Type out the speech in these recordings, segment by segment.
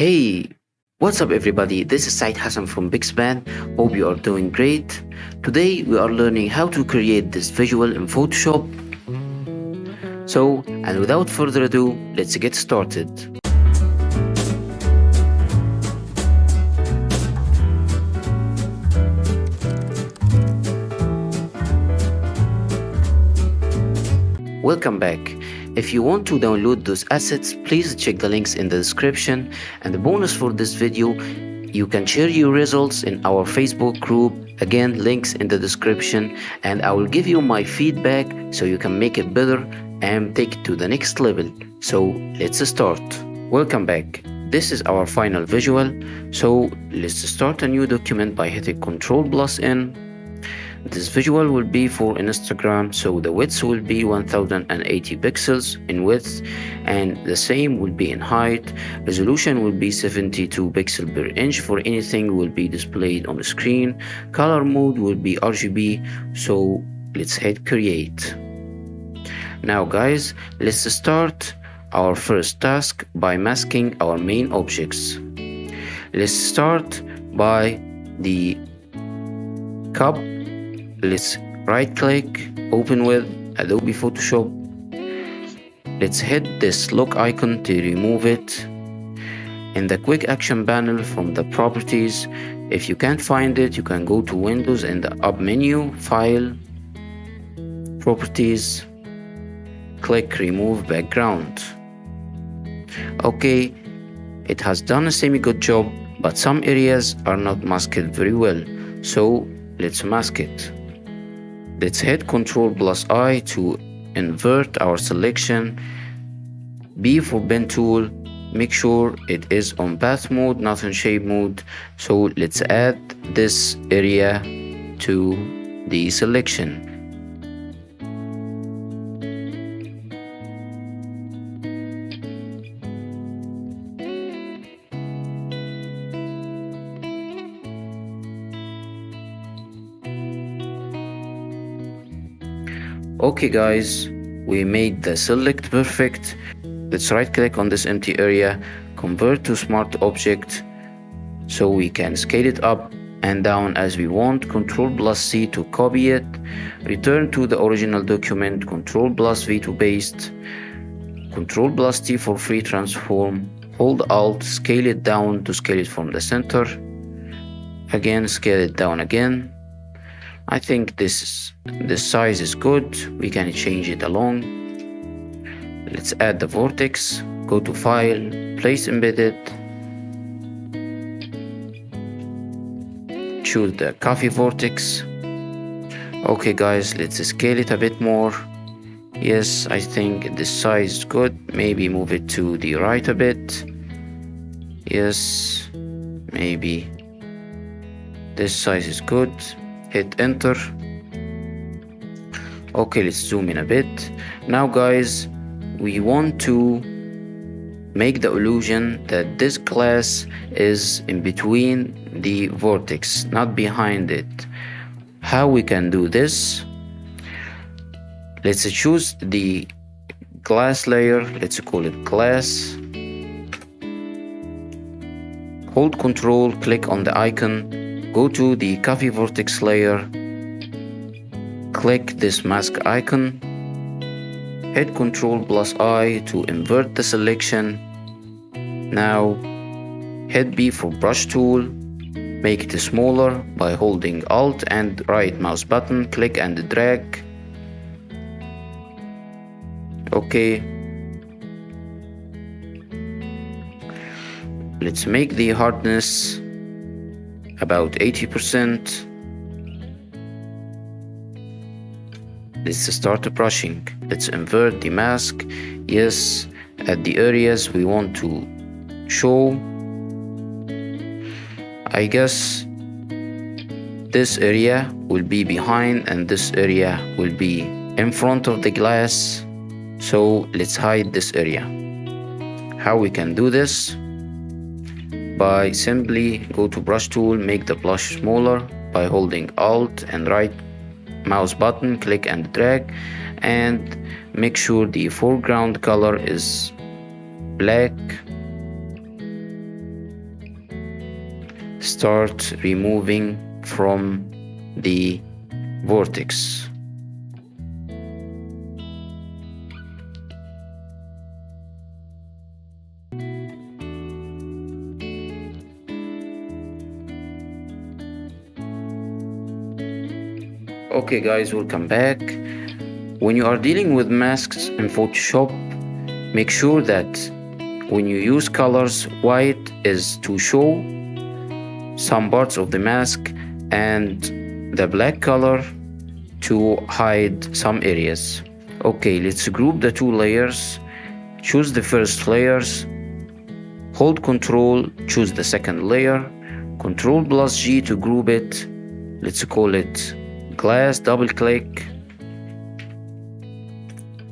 Hey, what's up everybody? This is Hassan from Bixban. Hope you are doing great. Today we are learning how to create this visual in Photoshop. And without further ado, let's get started. Welcome back. If you want to download those assets, please check the links in the description. And the bonus for this video, you can share your results in our Facebook group. Again, links in the description, and I will give you my feedback so you can make it better and take it to the next level. So let's start. Welcome back. This is our final visual. So let's start a new document by hitting Ctrl+N. This visual will be for Instagram, so the width will be 1080 pixels in width, and the same will be in height. Resolution will be 72 pixels per inch for anything will be displayed on the screen. Color mode will be RGB, so let's hit create. Now guys, let's start our first task by masking our main objects. Let's start by the cup. Let's right click, open with Adobe Photoshop. Let's hit this lock icon to remove it. In the quick action panel from the properties, if you can't find it, you can go to Windows in the up menu, File, Properties, click Remove Background. Okay, it has done a semi-good job, but some areas are not masked very well, so let's mask it. Let's hit Ctrl+I to invert our selection. B for pen tool, make sure it is on path mode, not in shape mode. So let's add this area to the selection. Okay guys, we made the select perfect. Let's right click on this empty area, convert to smart object so we can scale it up and down as we want. Ctrl+C to copy it, return to the original document, Ctrl+V to paste, Ctrl+T for free transform, hold Alt, scale it down to scale it from the center, again scale it down again. I think this size is good. We can change it along. Let's add the vortex. Go to File, Place Embedded. Choose the coffee vortex. Okay guys, let's scale it a bit more. Yes, I think this size is good. Maybe move it to the right a bit. Yes, maybe this size is good. Hit enter. Okay, let's zoom in a bit. Now guys, we want to make the illusion that this glass is in between the vortex, not behind it. How we can do this? Let's choose the glass layer. Let's call it glass. Hold Control, click on the icon. Go to the coffee vortex layer, click this mask icon, hit Ctrl+I to invert the selection. Now hit B for brush tool, make it smaller by holding Alt and right mouse button, click and drag. Okay. Let's make the hardness about 80%. Let's start brushing. Let's invert the mask. Yes, at the areas we want to show. I guess this area will be behind and this area will be in front of the glass. So let's hide this area. How we can do this? By simply go to brush tool, make the brush smaller by holding Alt and right mouse button, click and drag, and make sure the foreground color is black. start removing from the vortex. Okay guys, welcome back. When you are dealing with masks in Photoshop, make sure that when you use colors, white is to show some parts of the mask and the black color to hide some areas. Okay, let's group the two layers. Choose the first layers, hold Control, choose the second layer, Control plus G to group it. Let's call it glass, double click.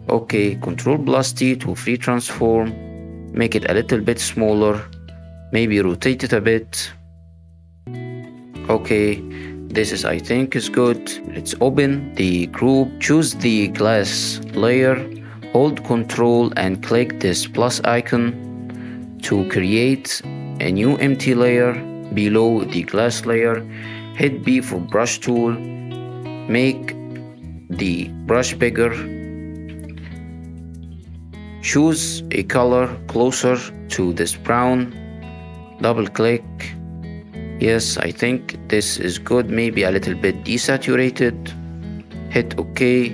Okay, Control plus T to free transform, make it a little bit smaller, maybe rotate it a bit. Okay, this is, I think, is good. Let's open the group, choose the glass layer, hold Control and click this plus icon to create a new empty layer below the glass layer. Hit B for brush tool, make the brush bigger, choose a color closer to this brown, double click. Yes, I think this is good, maybe a little bit desaturated. Hit OK.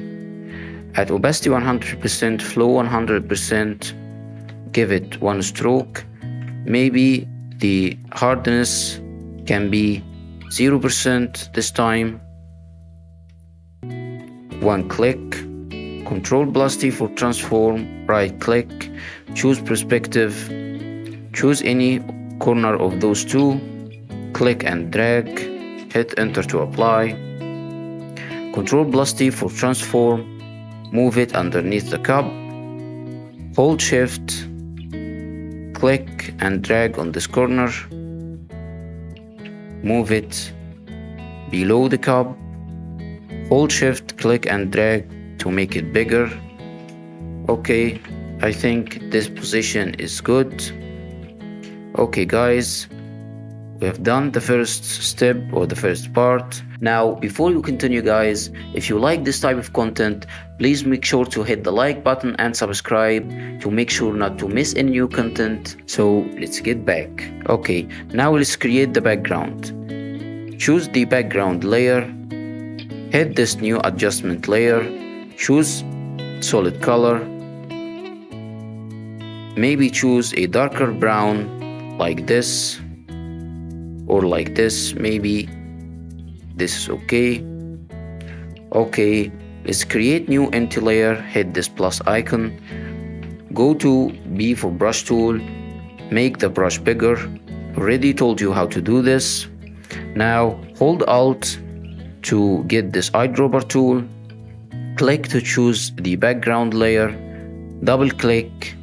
At opacity 100%, flow 100%, give it one stroke. Maybe the hardness can be 0% this time. One click, Control plus T for transform, right click, choose perspective, choose any corner of those two, click and drag, hit enter to apply. Control plus T for transform, move it underneath the cup, hold shift, click and drag on this corner, move it below the cup, hold shift, click and drag to make it bigger. Okay, I think this position is good. Okay guys, we have done the first step or the first part. Now before you continue guys, if you like this type of content, please make sure to hit the like button and subscribe to make sure not to miss any new content. So let's get back. Okay, now let's create the background. Choose the background layer, hit this new adjustment layer, choose solid color, maybe choose a darker brown like this or like this, maybe this is okay. Okay, let's create new empty layer, hit this plus icon, go to B for brush tool, make the brush bigger. Already told you how to do this. Now hold Alt to get this eyedropper tool, click to choose the background layer, double click,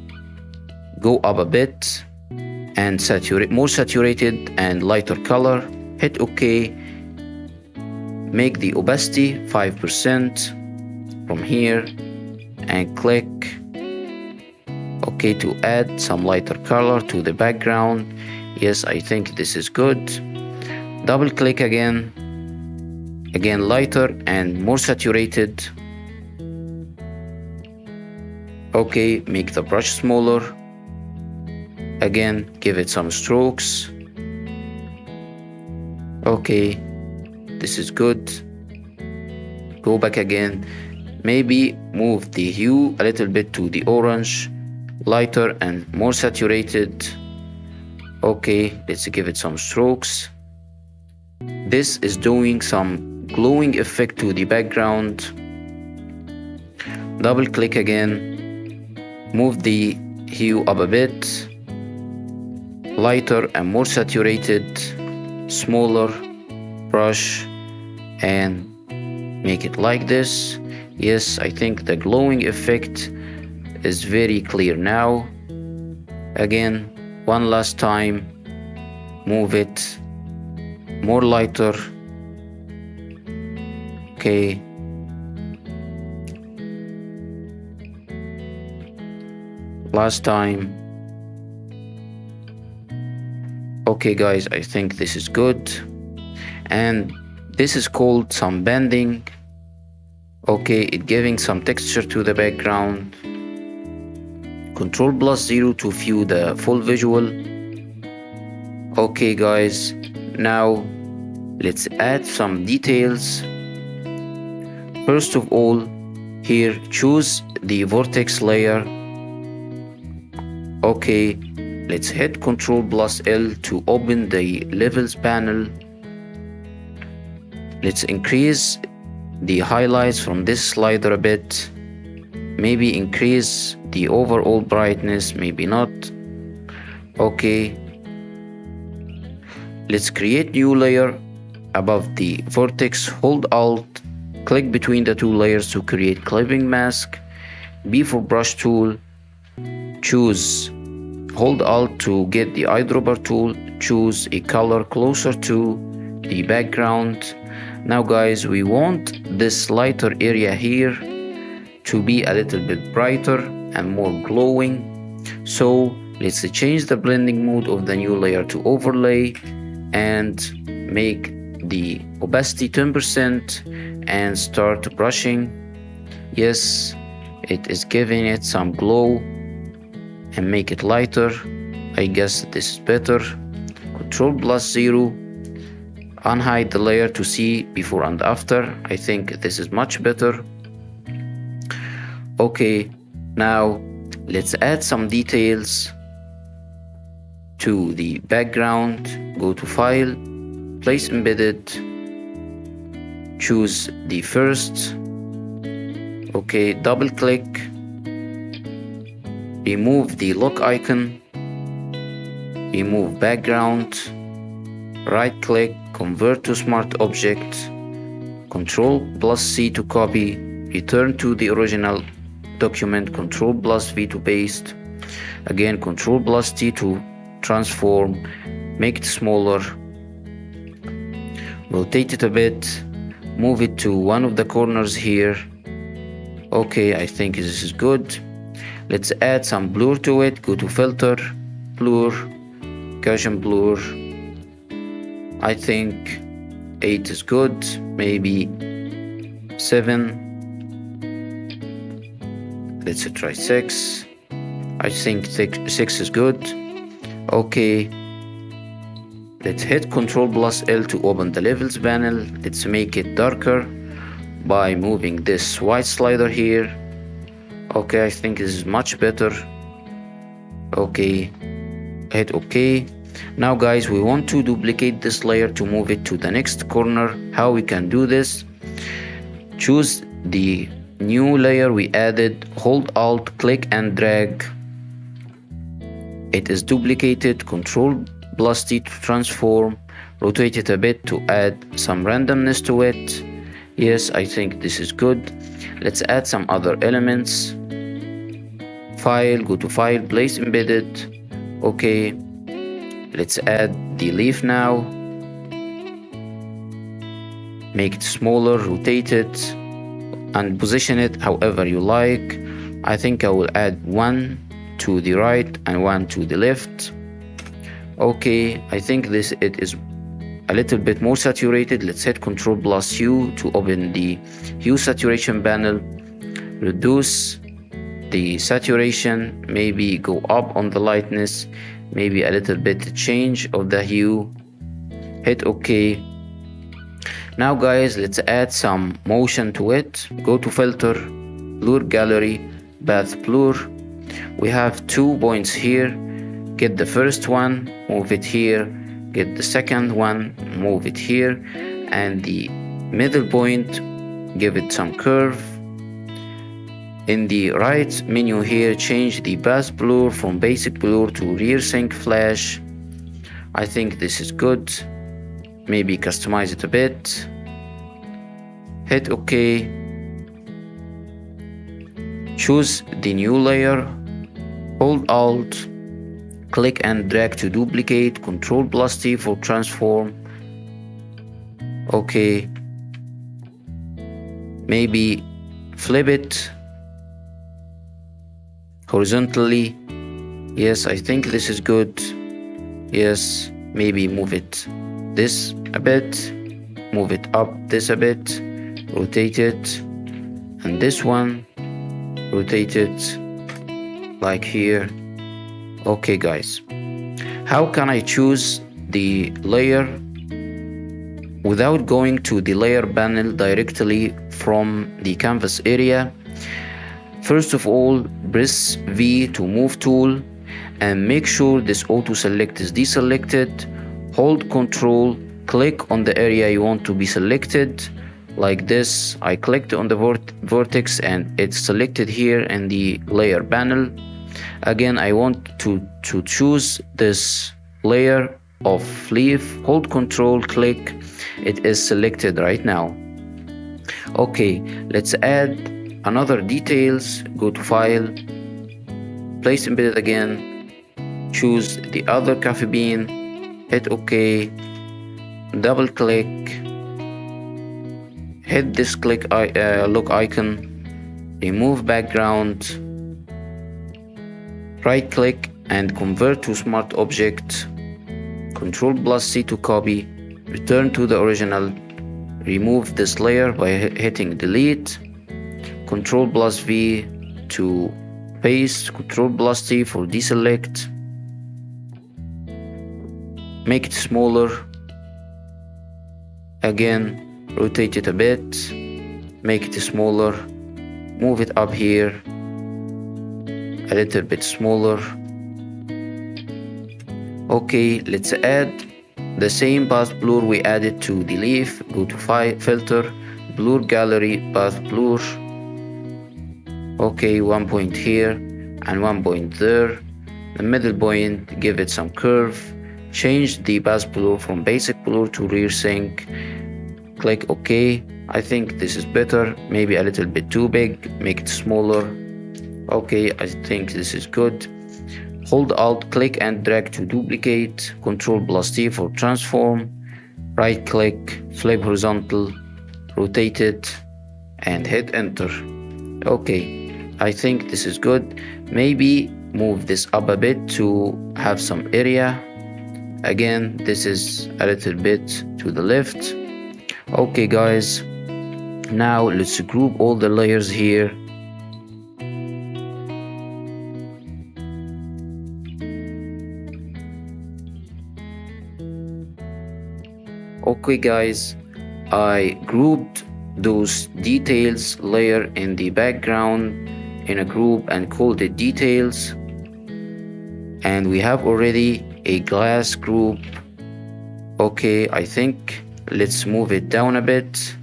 go up a bit and saturate, more saturated and lighter color, hit OK, make the opacity 5% from here and click OK to add some lighter color to the background. Yes, I think this is good. Double click again lighter and more saturated. Okay, make the brush smaller. Again, give it some strokes. Okay, this is good. Go back again. Maybe move the hue a little bit to the orange, lighter and more saturated. Okay, let's give it some strokes. This is doing some glowing effect to the background. Double click again, move the hue up a bit, lighter and more saturated, smaller brush, and make it like this. Yes, I think the glowing effect is very clear now. Again, one last time, move it more lighter. Okay, last time. Okay guys, I think this is good. And this is called some bending. Okay, it giving some texture to the background. Control+0 to view the full visual. Okay guys, now let's add some details. First of all, here choose the vortex layer. Okay, let's hit Ctrl+L to open the levels panel. Let's increase the highlights from this slider a bit. Maybe increase the overall brightness, maybe not. Okay, let's create new layer above the vortex. Hold Alt, click between the two layers to create clipping mask. B for brush tool, choose, hold Alt to get the eyedropper tool, choose a color closer to the background. Now guys, we want this lighter area here to be a little bit brighter and more glowing. So let's change the blending mode of the new layer to overlay and make the opacity 10% and start brushing. Yes, it is giving it some glow, and make it lighter. I guess this is better. Ctrl+0, unhide the layer to see before and after. I think this is much better. Okay, now let's add some details to the background. Go to File, Place Embedded, choose the first. Okay, double click, remove the lock icon, remove background, right click, convert to smart object, Ctrl+C to copy, return to the original document, Ctrl+V to paste, again Ctrl+T to transform, make it smaller, rotate it a bit, move it to one of the corners here. Okay, I think this is good. Let's add some blur to it. Go to Filter, Blur, Gaussian Blur. I think 8 is good, maybe 7. Let's try 6. I think 6 is good. Okay, let's hit Ctrl+L to open the levels panel. Let's make it darker by moving this white slider here. Okay, I think this is much better. Okay, hit OK. Now guys, we want to duplicate this layer to move it to the next corner. How we can do this? Choose the new layer we added, hold Alt, click and drag. It is duplicated, Ctrl+T to transform, rotate it a bit to add some randomness to it. Yes, I think this is good. Let's add some other elements. File, go to File, Place Embedded. Okay, let's add the leaf now. Make it smaller, rotate it, and position it however you like. I think I will add one to the right and one to the left. Okay, I think it is a little bit more saturated. Let's hit Ctrl+U to open the hue saturation panel. Reduce the saturation, maybe go up on the lightness, maybe a little bit change of the hue. Hit OK. Now guys, let's add some motion to it. Go to Filter, Blur Gallery, Path Blur. We have 2 points here. Get the first one, move it here. Get the second one, move it here. And the middle point, give it some curve. In the right menu here, change the path blur from basic blur to rear sync flash. I think this is good. Maybe customize it a bit. Hit OK. Choose the new layer. Hold Alt. Click and drag to duplicate. Ctrl+T for transform. OK. Maybe flip it horizontally. Yes, I think this is good. Yes, maybe move it this a bit, move it up this a bit, rotate it, and this one rotate it like here. Okay guys, how can I choose the layer without going to the layer panel directly from the canvas area? First of all, press V to move tool and make sure this auto select is deselected. Hold Ctrl, click on the area you want to be selected like this. I clicked on the vertex and it's selected here in the layer panel. Again, I want to choose this layer of leaf. Hold Ctrl, click, it is selected right now. Okay, let's add another details. Go to file, place embedded again, choose the other coffee bean, hit OK, double click, hit this look icon, remove background, right click and convert to smart object, Ctrl+C to copy, return to the original, remove this layer by hitting delete, Ctrl+V to paste, Ctrl+T for deselect, make it smaller, again rotate it a bit, make it smaller, move it up here a little bit smaller. Okay, let's add the same path blur we added to the leaf. Go to filter, blur gallery, path blur. Okay, 1 point here and 1 point there. The middle point, give it some curve. Change the path blur from basic blur to rear sync. Click OK. I think this is better, maybe a little bit too big, make it smaller. Okay, I think this is good. Hold Alt, click and drag to duplicate, Ctrl+T for transform, right click, flip horizontal, rotate it and hit enter. Okay, I think this is good. Maybe move this up a bit to have some area. Again, this is a little bit to the left. Okay guys, now let's group all the layers here. Okay guys, I grouped those details layer in the background in a group and called it details, and we have already a glass group. Okay, I think let's move it down a bit.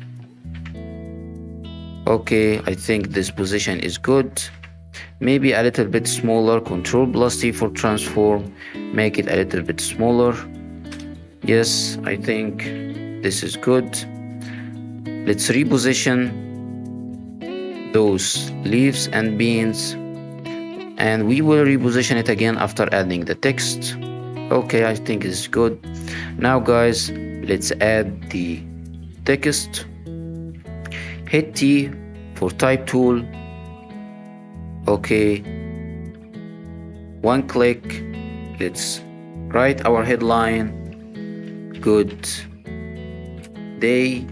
Okay, I think this position is good. Maybe a little bit smaller, Ctrl+T for transform, make it a little bit smaller. Yes, I think this is good. Let's reposition those leaves and beans, and we will reposition it again after adding the text. Okay, I think it's good. Now guys, let's add the text. Hit T for type tool. Okay, one click. Let's write our headline. Good day.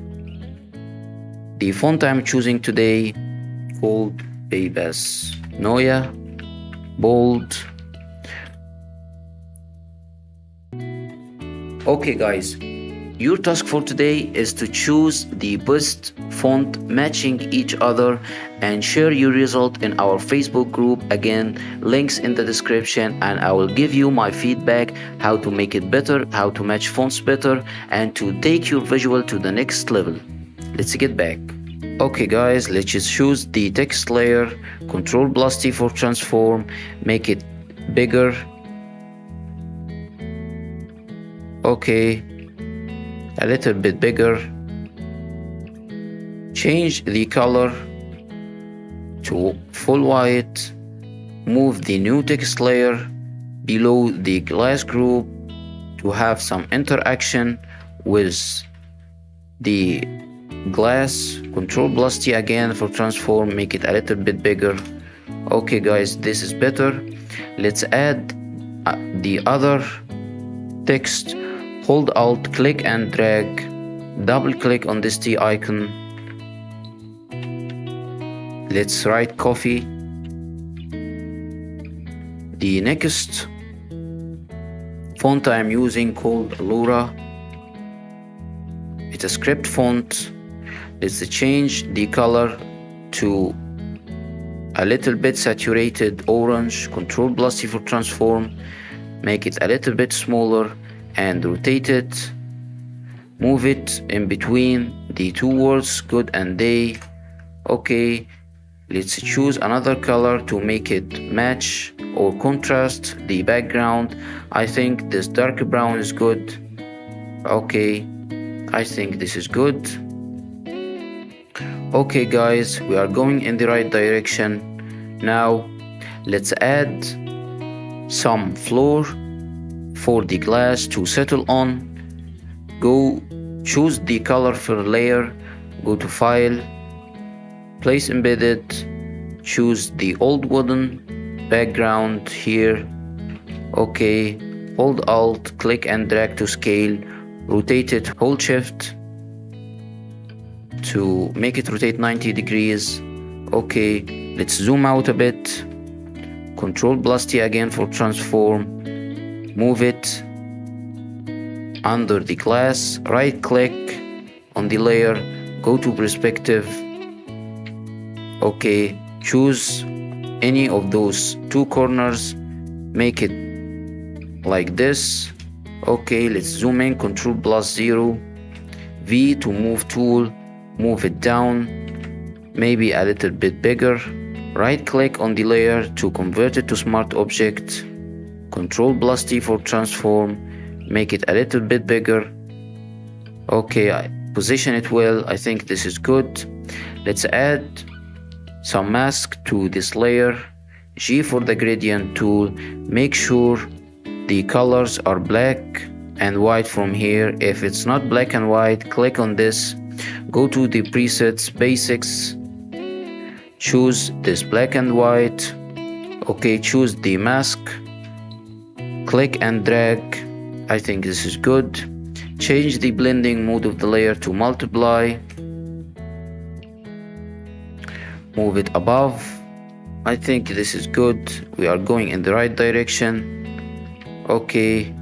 The font I'm choosing today called Baybas Noya, bold. Okay guys, your task for today is to choose the best font matching each other and share your result in our Facebook group. Again, links in the description, and I will give you my feedback how to make it better, how to match fonts better, and to take your visual to the next level. Let's get back. Okay guys, let's just choose the text layer, Ctrl+T for transform, make it bigger. Okay, a little bit bigger. Change the color to full white. Move the new text layer below the glass group to have some interaction with the glass. Ctrl+T again for transform, make it a little bit bigger. Okay guys, this is better. Let's add the other text hold Alt, click and drag, double click on this T icon. Let's write coffee. The next font I'm using called Laura. It's a script font. Let's change the color to a little bit saturated orange. Ctrl+C for transform. Make it a little bit smaller and rotate it. Move it in between the two words, good and day. Okay, let's choose another color to make it match or contrast the background. I think this dark brown is good. Okay, I think this is good. Okay guys, we are going in the right direction. Now let's add some floor for the glass to settle on. Go choose the color fill layer, go to file, place embedded, choose the old wooden background here. Okay, hold Alt, click and drag to scale, rotate it, hold Shift to make it rotate 90 degrees. Okay, let's zoom out a bit. Ctrl+T again for transform. Move it under the glass, right click on the layer, go to perspective. Okay, choose any of those two corners, make it like this. Okay, let's zoom in, Ctrl+0, V to move tool, move it down, maybe a little bit bigger. Right click on the layer to convert it to smart object. Ctrl+T for transform, make it a little bit bigger. Okay, I position it well. I think this is good. Let's add some mask to this layer. G for the gradient tool. Make sure the colors are black and white from here. If it's not black and white, click on this. Go to the presets, basics. Choose this black and white. Okay, choose the mask. Click and drag. I think this is good. Change the blending mode of the layer to multiply. Move it above. I think this is good. We are going in the right direction. Okay.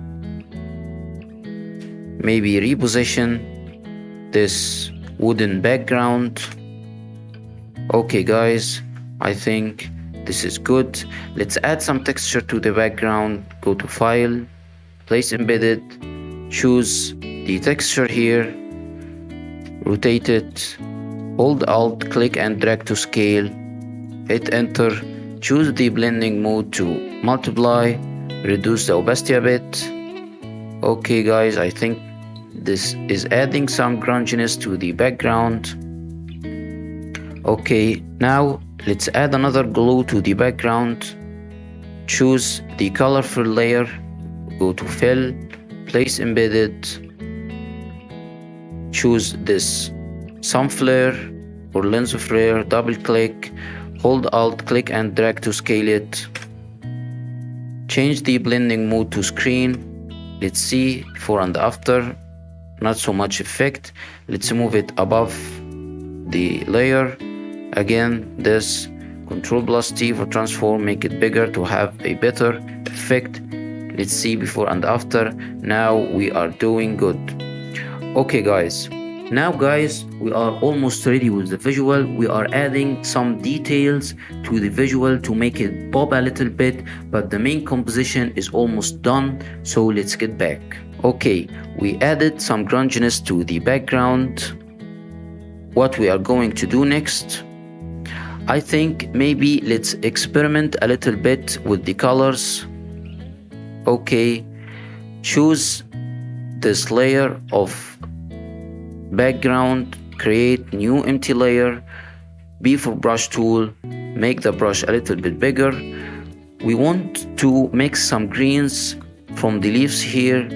Maybe reposition this wooden background. Okay guys, I think this is good. Let's add some texture to the background. Go to file, place embedded, choose the texture here, rotate it, hold Alt, click and drag to scale, hit enter, choose the blending mode to multiply, reduce the opacity a bit. Okay guys, I think this is adding some grunginess to the background. Okay, now let's add another glow to the background. Choose the color fill layer, go to fill, place embedded, choose this sun flare or lens flare, double click, hold Alt, click and drag to scale it. Change the blending mode to screen. Let's see before and after, not so much effect. Let's move it above the layer. Again, this Ctrl+T for transform, make it bigger to have a better effect. Let's see before and after. Now we are doing good. Okay guys, now guys, we are almost ready with the visual. We are adding some details to the visual to make it pop a little bit, but the main composition is almost done, so let's get back. Okay, we added some grunginess to the background. What we are going to do next, I think maybe let's experiment a little bit with the colors. Okay, choose this layer of background, create new empty layer, B for brush tool, make the brush a little bit bigger. We want to mix some greens from the leaves here.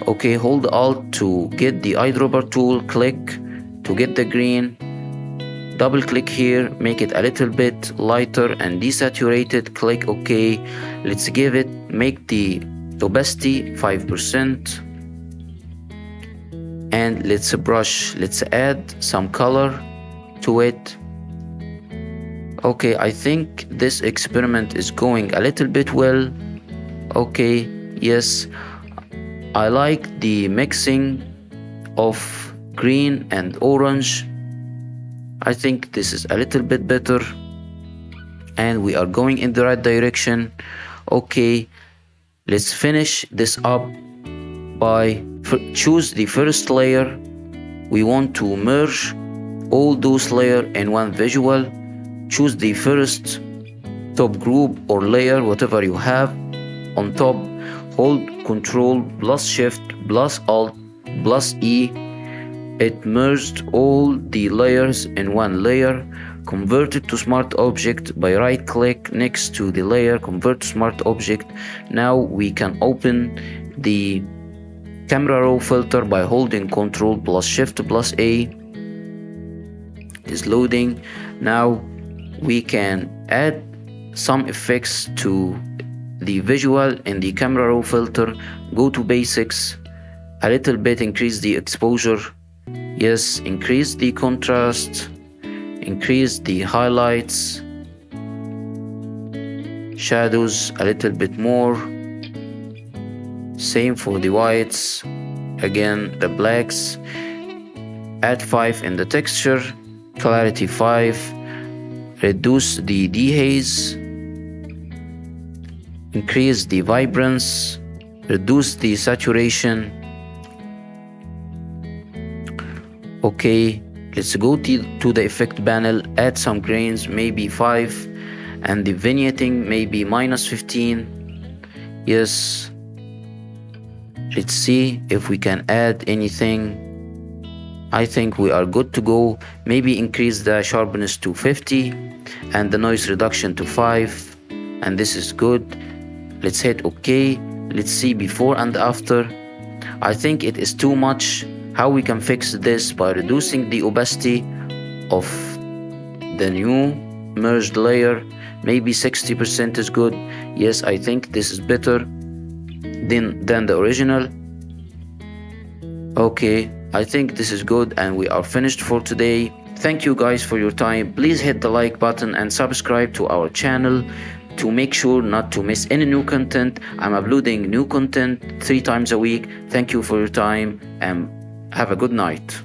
Okay, hold Alt to get the eyedropper tool, click to get the green, double click here, make it a little bit lighter and desaturated, click OK. Let's give it, make the opacity 5%. And let's add some color to it. Okay, I think this experiment is going a little bit well. Okay, yes, I like the mixing of green and orange. I think this is a little bit better and we are going in the right direction. Okay, let's finish this up by choose the first layer. We want to merge all those layers in one visual. Choose the first top group or layer, whatever you have. On top, hold Ctrl plus Shift plus Alt plus E. It merged all the layers in one layer. Convert it to smart object by right click next to the layer, convert to smart object. Now we can open the camera raw filter by holding Ctrl plus Shift plus A. It is loading. Now we can add some effects to the visual in the camera raw filter. Go to basics, a little bit increase the exposure. Yes, increase the contrast, increase the highlights, shadows a little bit more. Same for the whites, again the blacks. Add 5 in the texture, clarity 5. Reduce the dehaze, increase the vibrance, reduce the saturation. Okay, let's go to the effect panel, add some grains, maybe 5, and the vignetting maybe -15. Yes, let's see if we can add anything. I think we are good to go. Maybe increase the sharpness to 50 and the noise reduction to 5, and this is good. Let's hit OK. Let's see before and after. I think it is too much. How we can fix this? By reducing the opacity of the new merged layer. Maybe 60% is good. Yes, I think this is better than the original. Okay, I think this is good and we are finished for today. Thank you guys for your time. Please hit the like button and subscribe to our channel to make sure not to miss any new content. I'm uploading new content 3 times a week. Thank you for your time and have a good night.